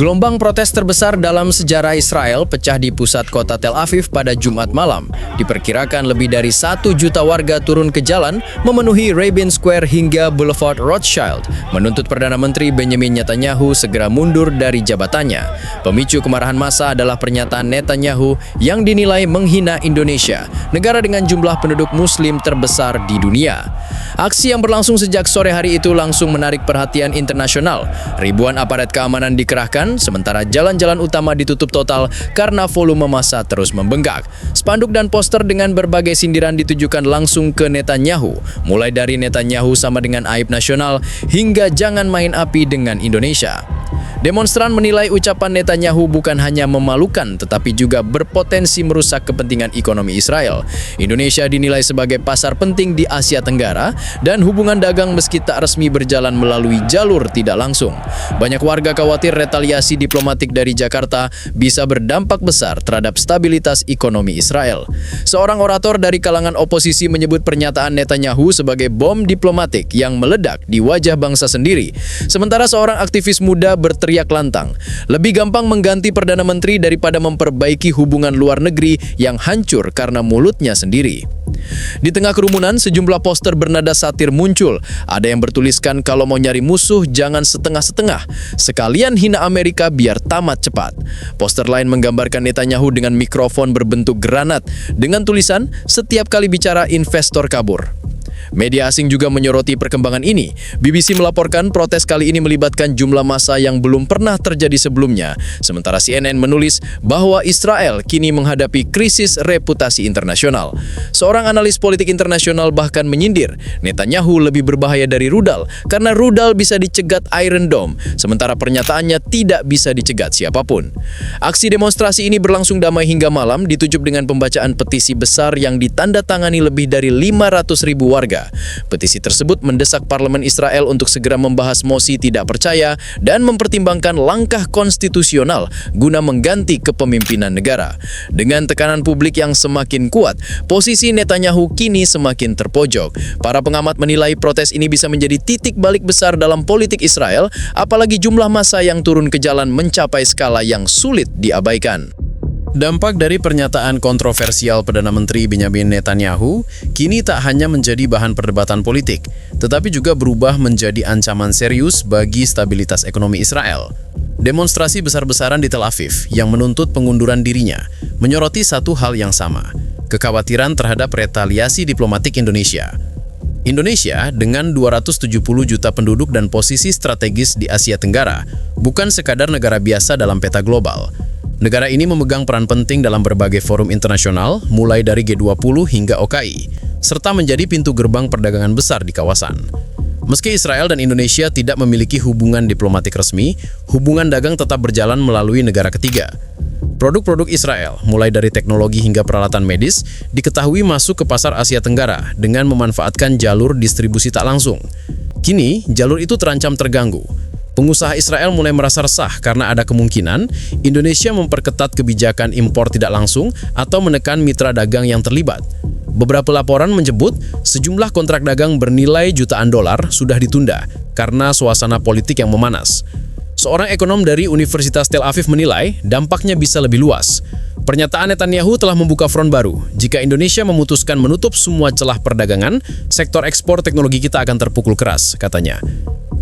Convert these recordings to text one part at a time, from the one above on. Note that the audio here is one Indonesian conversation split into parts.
Gelombang protes terbesar dalam sejarah Israel pecah di pusat kota Tel Aviv pada Jumat malam. Diperkirakan lebih dari 1 juta warga turun ke jalan memenuhi Rabin Square hingga Boulevard Rothschild, menuntut Perdana Menteri Benjamin Netanyahu segera mundur dari jabatannya. Pemicu kemarahan massa adalah pernyataan Netanyahu yang dinilai menghina Indonesia, negara dengan jumlah penduduk Muslim terbesar di dunia. Aksi yang berlangsung sejak sore hari itu langsung menarik perhatian internasional. Ribuan aparat keamanan dikerahkan, sementara jalan-jalan utama ditutup total karena volume massa terus membengkak. Spanduk dan poster dengan berbagai sindiran ditujukan langsung ke Netanyahu, mulai dari Netanyahu sama dengan aib nasional hingga jangan main api dengan Indonesia. Demonstran menilai ucapan Netanyahu bukan hanya memalukan tetapi juga berpotensi merusak kepentingan ekonomi Israel. Indonesia dinilai sebagai pasar penting di Asia Tenggara dan hubungan dagang meski tak resmi berjalan melalui jalur tidak langsung. Banyak warga khawatir retaliasi diplomatik dari Jakarta bisa berdampak besar terhadap stabilitas ekonomi Israel. Seorang orator dari kalangan oposisi menyebut pernyataan Netanyahu sebagai bom diplomatik yang meledak di wajah bangsa sendiri. Sementara seorang aktivis muda berteriak lantang, lebih gampang mengganti Perdana Menteri daripada memperbaiki hubungan luar negeri yang hancur karena mulutnya sendiri. Di tengah kerumunan, sejumlah poster bernada satir muncul. Ada yang bertuliskan kalau mau nyari musuh jangan setengah-setengah. Sekalian hina Amerika biar tamat cepat. Poster lain menggambarkan Netanyahu dengan mikrofon berbentuk granat dengan tulisan setiap kali bicara investor kabur. Media asing juga menyoroti perkembangan ini. BBC melaporkan protes kali ini melibatkan jumlah massa yang belum pernah terjadi sebelumnya. Sementara CNN menulis bahwa Israel kini menghadapi krisis reputasi internasional. Seorang analis politik internasional bahkan menyindir, Netanyahu lebih berbahaya dari rudal karena rudal bisa dicegat Iron Dome, sementara pernyataannya tidak bisa dicegat siapapun. Aksi demonstrasi ini berlangsung damai hingga malam, ditutup dengan pembacaan petisi besar yang ditandatangani lebih dari 500.000 warga. Petisi tersebut mendesak parlemen Israel untuk segera membahas mosi tidak percaya dan mempertimbangkan langkah konstitusional guna mengganti kepemimpinan negara. Dengan tekanan publik yang semakin kuat, posisi Netanyahu kini semakin terpojok. Para pengamat menilai protes ini bisa menjadi titik balik besar dalam politik Israel, apalagi jumlah massa yang turun ke jalan mencapai skala yang sulit diabaikan. Dampak dari pernyataan kontroversial Perdana Menteri Benjamin Netanyahu kini tak hanya menjadi bahan perdebatan politik, tetapi juga berubah menjadi ancaman serius bagi stabilitas ekonomi Israel. Demonstrasi besar-besaran di Tel Aviv yang menuntut pengunduran dirinya menyoroti satu hal yang sama, kekhawatiran terhadap retaliasi diplomatik Indonesia. Indonesia dengan 270 juta penduduk dan posisi strategis di Asia Tenggara bukan sekadar negara biasa dalam peta global. Negara ini memegang peran penting dalam berbagai forum internasional, mulai dari G20 hingga OKI, serta menjadi pintu gerbang perdagangan besar di kawasan. Meski Israel dan Indonesia tidak memiliki hubungan diplomatik resmi, hubungan dagang tetap berjalan melalui negara ketiga. Produk-produk Israel, mulai dari teknologi hingga peralatan medis, diketahui masuk ke pasar Asia Tenggara dengan memanfaatkan jalur distribusi tak langsung. Kini, jalur itu terancam terganggu. Pengusaha Israel mulai merasa resah karena ada kemungkinan Indonesia memperketat kebijakan impor tidak langsung atau menekan mitra dagang yang terlibat. Beberapa laporan menyebut sejumlah kontrak dagang bernilai jutaan dolar sudah ditunda karena suasana politik yang memanas. Seorang ekonom dari Universitas Tel Aviv menilai dampaknya bisa lebih luas. Pernyataan Netanyahu telah membuka front baru. Jika Indonesia memutuskan menutup semua celah perdagangan, sektor ekspor teknologi kita akan terpukul keras, katanya.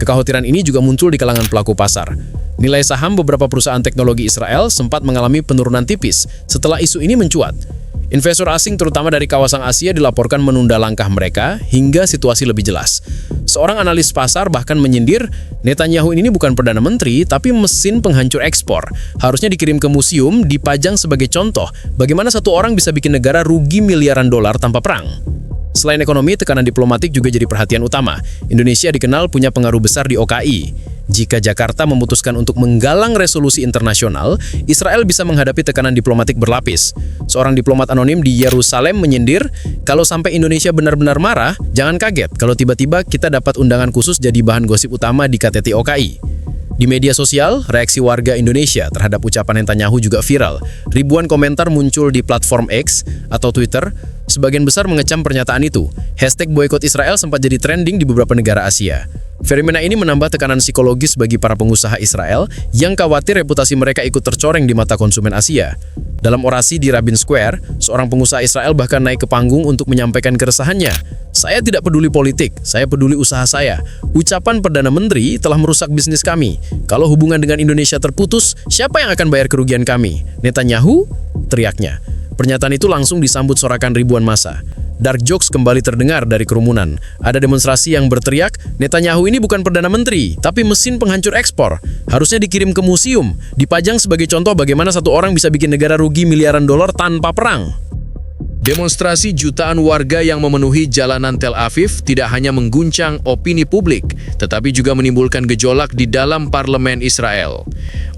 Kekhawatiran ini juga muncul di kalangan pelaku pasar. Nilai saham beberapa perusahaan teknologi Israel sempat mengalami penurunan tipis setelah isu ini mencuat. Investor asing terutama dari kawasan Asia dilaporkan menunda langkah mereka hingga situasi lebih jelas. Seorang analis pasar bahkan menyindir, Netanyahu ini bukan Perdana Menteri, tapi mesin penghancur ekspor. Harusnya dikirim ke museum, dipajang sebagai contoh bagaimana satu orang bisa bikin negara rugi miliaran dolar tanpa perang. Selain ekonomi, tekanan diplomatik juga jadi perhatian utama. Indonesia dikenal punya pengaruh besar di OKI. Jika Jakarta memutuskan untuk menggalang resolusi internasional, Israel bisa menghadapi tekanan diplomatik berlapis. Seorang diplomat anonim di Yerusalem menyindir, kalau sampai Indonesia benar-benar marah, jangan kaget kalau tiba-tiba kita dapat undangan khusus jadi bahan gosip utama di KTT OKI. Di media sosial, reaksi warga Indonesia terhadap ucapan Netanyahu juga viral. Ribuan komentar muncul di platform X atau Twitter. Sebagian besar mengecam pernyataan itu. Hashtag boykot Israel sempat jadi trending di beberapa negara Asia. Fenomena ini menambah tekanan psikologis bagi para pengusaha Israel yang khawatir reputasi mereka ikut tercoreng di mata konsumen Asia. Dalam orasi di Rabin Square, seorang pengusaha Israel bahkan naik ke panggung untuk menyampaikan keresahannya. "Saya tidak peduli politik, saya peduli usaha saya. Ucapan Perdana Menteri telah merusak bisnis kami. Kalau hubungan dengan Indonesia terputus, siapa yang akan bayar kerugian kami? Netanyahu?" teriaknya. Pernyataan itu langsung disambut sorakan ribuan massa. Dark jokes kembali terdengar dari kerumunan. Ada demonstrasi yang berteriak, "Netanyahu ini bukan Perdana Menteri, tapi mesin penghancur ekspor. Harusnya dikirim ke museum, dipajang sebagai contoh bagaimana satu orang bisa bikin negara rugi miliaran dolar tanpa perang." Demonstrasi jutaan warga yang memenuhi jalanan Tel Aviv tidak hanya mengguncang opini publik, tetapi juga menimbulkan gejolak di dalam parlemen Israel.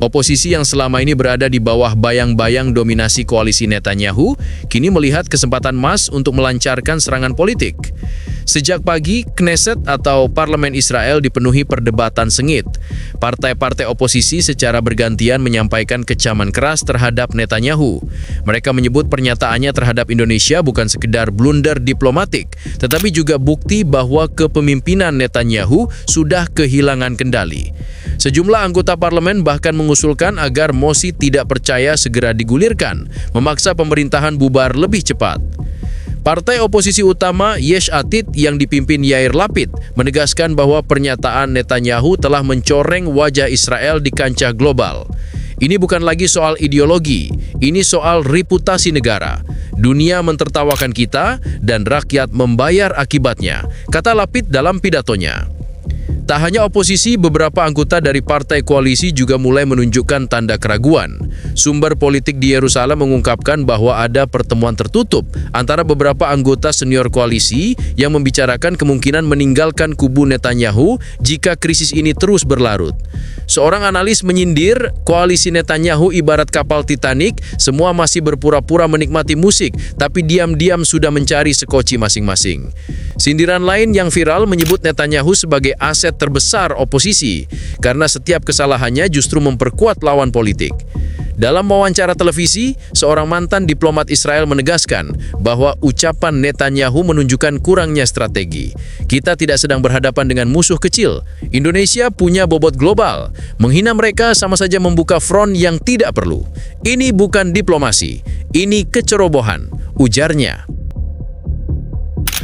Oposisi yang selama ini berada di bawah bayang-bayang dominasi koalisi Netanyahu, kini melihat kesempatan emas untuk melancarkan serangan politik. Sejak pagi, Knesset atau Parlemen Israel dipenuhi perdebatan sengit. Partai-partai oposisi secara bergantian menyampaikan kecaman keras terhadap Netanyahu. Mereka menyebut pernyataannya terhadap Indonesia bukan sekedar blunder diplomatik, tetapi juga bukti bahwa kepemimpinan Netanyahu sudah kehilangan kendali. Sejumlah anggota parlemen bahkan mengusulkan agar mosi tidak percaya segera digulirkan, memaksa pemerintahan bubar lebih cepat. Partai oposisi utama Yesh Atid yang dipimpin Yair Lapid menegaskan bahwa pernyataan Netanyahu telah mencoreng wajah Israel di kancah global. Ini bukan lagi soal ideologi, ini soal reputasi negara. Dunia mentertawakan kita dan rakyat membayar akibatnya, kata Lapid dalam pidatonya. Tak hanya oposisi, beberapa anggota dari partai koalisi juga mulai menunjukkan tanda keraguan. Sumber politik di Yerusalem mengungkapkan bahwa ada pertemuan tertutup antara beberapa anggota senior koalisi yang membicarakan kemungkinan meninggalkan kubu Netanyahu jika krisis ini terus berlarut. Seorang analis menyindir, koalisi Netanyahu ibarat kapal Titanic, semua masih berpura-pura menikmati musik, tapi diam-diam sudah mencari sekoci masing-masing. Sindiran lain yang viral menyebut Netanyahu sebagai aset terbesar oposisi, karena setiap kesalahannya justru memperkuat lawan politik. Dalam wawancara televisi, seorang mantan diplomat Israel menegaskan bahwa ucapan Netanyahu menunjukkan kurangnya strategi. Kita tidak sedang berhadapan dengan musuh kecil. Indonesia punya bobot global. Menghina mereka sama saja membuka front yang tidak perlu. Ini bukan diplomasi, ini kecerobohan, ujarnya.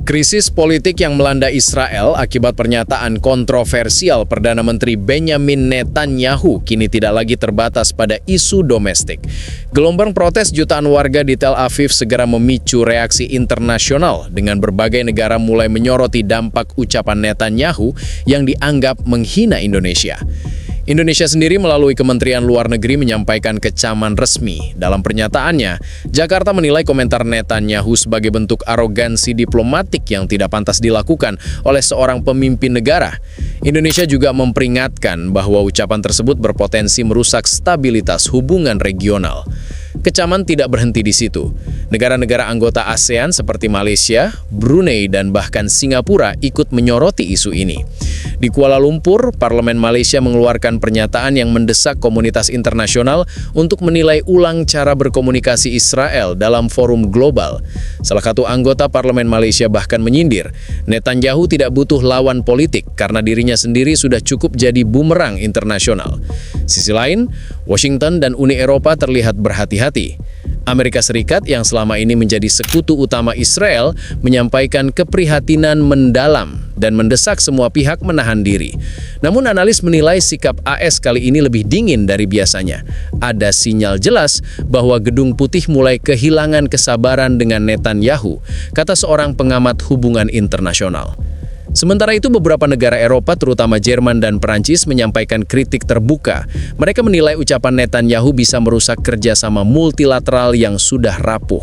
Krisis politik yang melanda Israel akibat pernyataan kontroversial Perdana Menteri Benjamin Netanyahu kini tidak lagi terbatas pada isu domestik. Gelombang protes jutaan warga di Tel Aviv segera memicu reaksi internasional dengan berbagai negara mulai menyoroti dampak ucapan Netanyahu yang dianggap menghina Indonesia. Indonesia sendiri melalui Kementerian Luar Negeri menyampaikan kecaman resmi. Dalam pernyataannya, Jakarta menilai komentar Netanyahu sebagai bentuk arogansi diplomatik yang tidak pantas dilakukan oleh seorang pemimpin negara. Indonesia juga memperingatkan bahwa ucapan tersebut berpotensi merusak stabilitas hubungan regional. Kecaman tidak berhenti di situ. Negara-negara anggota ASEAN seperti Malaysia, Brunei, dan bahkan Singapura ikut menyoroti isu ini. Di Kuala Lumpur, Parlemen Malaysia mengeluarkan pernyataan yang mendesak komunitas internasional untuk menilai ulang cara berkomunikasi Israel dalam forum global. Salah satu anggota Parlemen Malaysia bahkan menyindir, Netanyahu tidak butuh lawan politik karena dirinya sendiri sudah cukup jadi bumerang internasional. Sisi lain, Washington dan Uni Eropa terlihat berhati-hati. Amerika Serikat yang selama ini menjadi sekutu utama Israel menyampaikan keprihatinan mendalam dan mendesak semua pihak menahan diri. Namun analis menilai sikap AS kali ini lebih dingin dari biasanya. Ada sinyal jelas bahwa Gedung Putih mulai kehilangan kesabaran dengan Netanyahu, kata seorang pengamat hubungan internasional. Sementara itu, beberapa negara Eropa, terutama Jerman dan Perancis, menyampaikan kritik terbuka. Mereka menilai ucapan Netanyahu bisa merusak kerjasama multilateral yang sudah rapuh.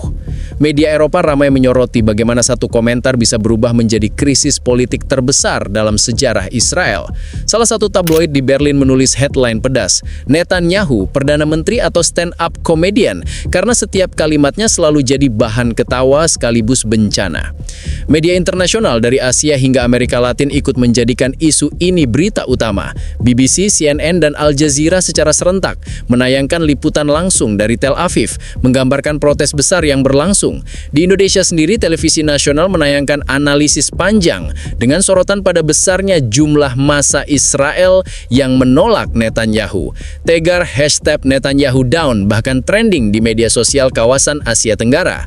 Media Eropa ramai menyoroti bagaimana satu komentar bisa berubah menjadi krisis politik terbesar dalam sejarah Israel. Salah satu tabloid di Berlin menulis headline pedas, Netanyahu, Perdana Menteri atau stand-up comedian, karena setiap kalimatnya selalu jadi bahan ketawa sekaligus bencana. Media internasional dari Asia hingga Amerika Amerika Latin ikut menjadikan isu ini berita utama. BBC, CNN, dan Al Jazeera secara serentak menayangkan liputan langsung dari Tel Aviv, menggambarkan protes besar yang berlangsung. Di Indonesia sendiri, televisi nasional menayangkan analisis panjang dengan sorotan pada besarnya jumlah massa Israel yang menolak Netanyahu. Tegar hashtag Netanyahu down bahkan trending di media sosial kawasan Asia Tenggara.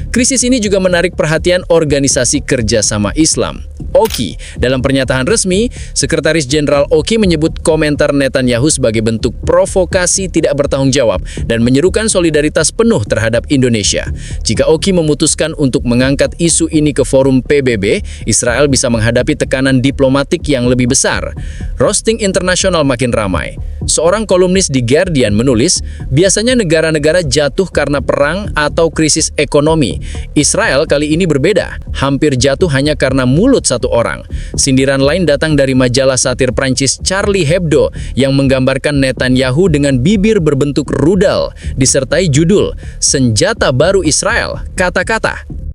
Krisis ini juga menarik perhatian Organisasi Kerjasama Islam, OKI. Dalam pernyataan resmi, Sekretaris Jenderal OKI menyebut komentar Netanyahu sebagai bentuk provokasi tidak bertanggung jawab dan menyerukan solidaritas penuh terhadap Indonesia. Jika OKI memutuskan untuk mengangkat isu ini ke forum PBB, Israel bisa menghadapi tekanan diplomatik yang lebih besar. Roasting internasional makin ramai. Seorang kolumnis di Guardian menulis, biasanya negara-negara jatuh karena perang atau krisis ekonomi. Israel kali ini berbeda, hampir jatuh hanya karena mulut satu orang. Sindiran lain datang dari majalah satir Prancis Charlie Hebdo yang menggambarkan Netanyahu dengan bibir berbentuk rudal, disertai judul, "Senjata Baru Israel, Kata-kata."